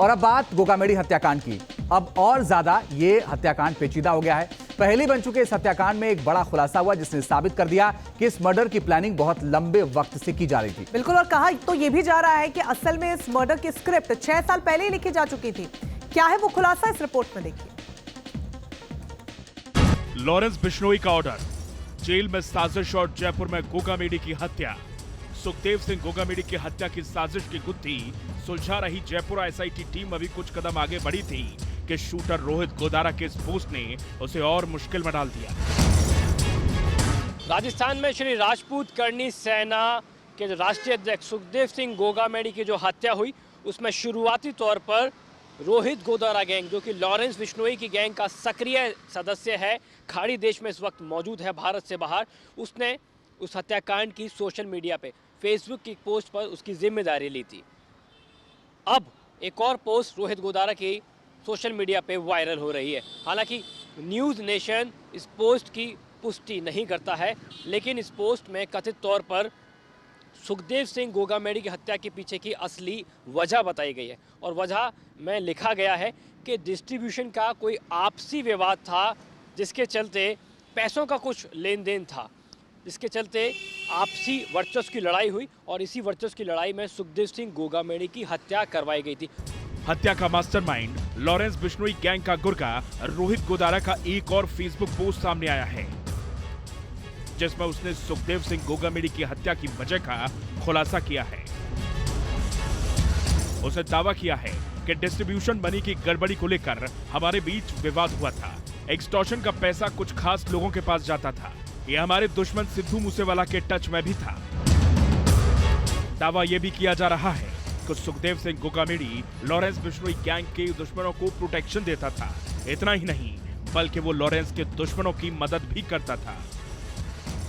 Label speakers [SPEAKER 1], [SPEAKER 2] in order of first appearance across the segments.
[SPEAKER 1] और अब बात गोगामेडी हत्याकांड की। अब और ज्यादा ये हत्याकांड पेचीदा हो गया है। पहले बन चुके इस हत्याकांड में एक बड़ा खुलासा हुआ जिसने साबित कर दिया कि इस मर्डर की प्लानिंग बहुत लंबे वक्त से की जा रही थी।
[SPEAKER 2] बिल्कुल, और कहा तो ये भी जा रहा है कि असल में इस मर्डर की स्क्रिप्ट 6 साल पहले ही लिखी जा चुकी थी। क्या है वो खुलासा, इस रिपोर्ट में देखिए।
[SPEAKER 3] लॉरेंस बिश्नोई का ऑर्डर, जेल में साजिश और जयपुर में गोगामेडी की हत्या। सुखदेव सिंह गोगामेडी की हत्या की साजिश की गुत्थी सुलझा रही जयपुर एसआईटी टीम अभी कुछ कदम आगे बढ़ी थी कि शूटर रोहित गोदारा के इस पोस्ट ने उसे और मुश्किल में डाल दिया।
[SPEAKER 4] राजस्थान में श्री राजपूत करनी सेना के जो राष्ट्रीय अध्यक्ष सुखदेव सिंह गोगामेडी की जो हत्या हुई, उसमें शुरुआती तौर पर रोहित गोदारा गैंग, जो कि लॉरेंस बिश्नोई की गैंग का सक्रिय सदस्य है, खाड़ी देश में इस वक्त मौजूद है भारत से बाहर, उसने उस हत्याकांड की सोशल मीडिया पे फेसबुक की पोस्ट पर उसकी जिम्मेदारी ली थी। अब एक और पोस्ट रोहित गोदारा की सोशल मीडिया पे वायरल हो रही है। हालांकि न्यूज़ नेशन इस पोस्ट की पुष्टि नहीं करता है, लेकिन इस पोस्ट में कथित तौर पर सुखदेव सिंह गोगामेडी की हत्या के पीछे की असली वजह बताई गई है। और वजह में लिखा गया है कि डिस्ट्रीब्यूशन का कोई आपसी विवाद था, जिसके चलते पैसों का कुछ लेन देन था, जिसके चलते आपसी वर्चस्व की लड़ाई हुई और इसी वर्चस्व की लड़ाई में सुखदेव सिंह गोगामेडी की हत्या करवाई गई थी।
[SPEAKER 3] हत्या का मास्टरमाइंड लॉरेंस बिश्नोई गैंग का गुर्गा रोहित गोदारा का एक और फेसबुक पोस्ट सामने आया है, जिसमें उसने सुखदेव सिंह गोगामेडी की हत्या की वजह का खुलासा किया है। उसने दावा किया है कि डिस्ट्रीब्यूशन मनी की गड़बड़ी को लेकर हमारे बीच विवाद हुआ था। एक्सटॉर्शन का पैसा कुछ खास लोगों के पास जाता था। यह हमारे दुश्मन सिद्धू मूसेवाला के टच में भी था। दावा यह भी किया जा रहा है कि सुखदेव सिंह गोगामेडी लॉरेंस बिश्नोई गैंग के दुश्मनों को प्रोटेक्शन देता था। इतना ही नहीं, बल्कि वो लॉरेंस के दुश्मनों की मदद भी करता था।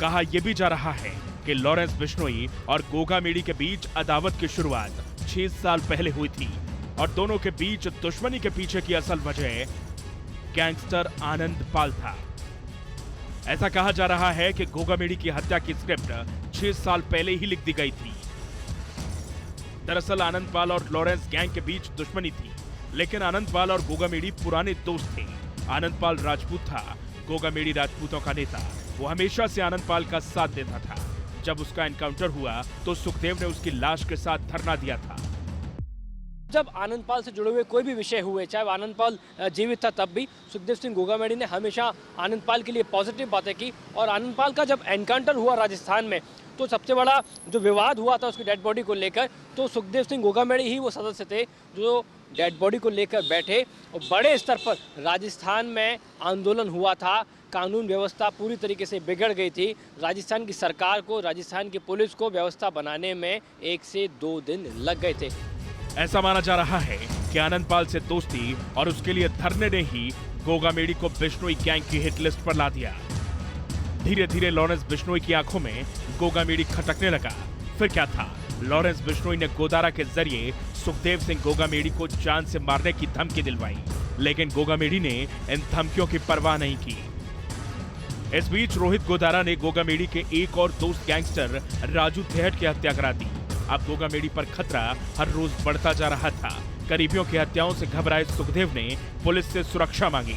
[SPEAKER 3] कहा यह भी जा रहा है कि लॉरेंस बिश्नोई और गोगामेडी के बीच अदावत की शुरुआत 6 साल पहले हुई थी और दोनों के बीच दुश्मनी के पीछे की असल वजह गैंगस्टर आनंद पाल था। ऐसा कहा जा रहा है कि गोगामेडी की हत्या की स्क्रिप्ट 6 साल पहले ही लिख दी गई थी। दरअसल आनंद पाल और लॉरेंस गैंग के बीच दुश्मनी थी, लेकिन आनंद पाल और गोगामेडी पुराने दोस्त थे। आनंद पाल राजपूत था, गोगामेडी राजपूतों का नेता। वो हमेशा से आनंद पाल का साथ देता था। जब उसका एनकाउंटर हुआ तो सुखदेव ने उसकी लाश के साथ धरना दिया था।
[SPEAKER 4] जब आनंद पाल से जुड़े हुए कोई भी विषय हुए, चाहे आनंद पाल जीवित था तब भी, सुखदेव सिंह गोगामेडी ने हमेशा आनंद पाल के लिए पॉजिटिव बातें की। और आनंद पाल का जब एनकाउंटर हुआ राजस्थान में, तो सबसे बड़ा जो विवाद हुआ था उसकी डेड बॉडी को लेकर, तो सुखदेव सिंह गोगामेडी ही वो सदस्य थे जो डेड बॉडी को लेकर बैठे। और बड़े स्तर पर राजस्थान में आंदोलन हुआ था, कानून व्यवस्था पूरी तरीके से बिगड़ गई थी। राजस्थान की सरकार को, राजस्थान की पुलिस को व्यवस्था बनाने में 1 से 2 दिन लग गए थे।
[SPEAKER 3] ऐसा माना जा रहा है कि आनंद पाल से दोस्ती और उसके लिए धरने ने ही गोगामेडी को बिश्नोई गैंग की हिट लिस्ट पर ला दिया। धीरे धीरे लॉरेंस बिश्नोई की आंखों में गोगामेडी खटकने लगा। फिर क्या था, लॉरेंस बिश्नोई ने गोदारा के जरिए सुखदेव सिंह गोगामेडी को जान से मारने की धमकी दिलवाई, लेकिन गोगामेडी ने इन धमकियों की परवाह नहीं की। इस बीच रोहित गोदारा ने गोगामेडी के एक और दोस्त गैंगस्टर राजू थेहट की हत्या करा दी। अब गोगामेडी पर खतरा हर रोज बढ़ता जा रहा था। करीबियों की हत्याओं से घबराए सुखदेव ने पुलिस से सुरक्षा मांगी।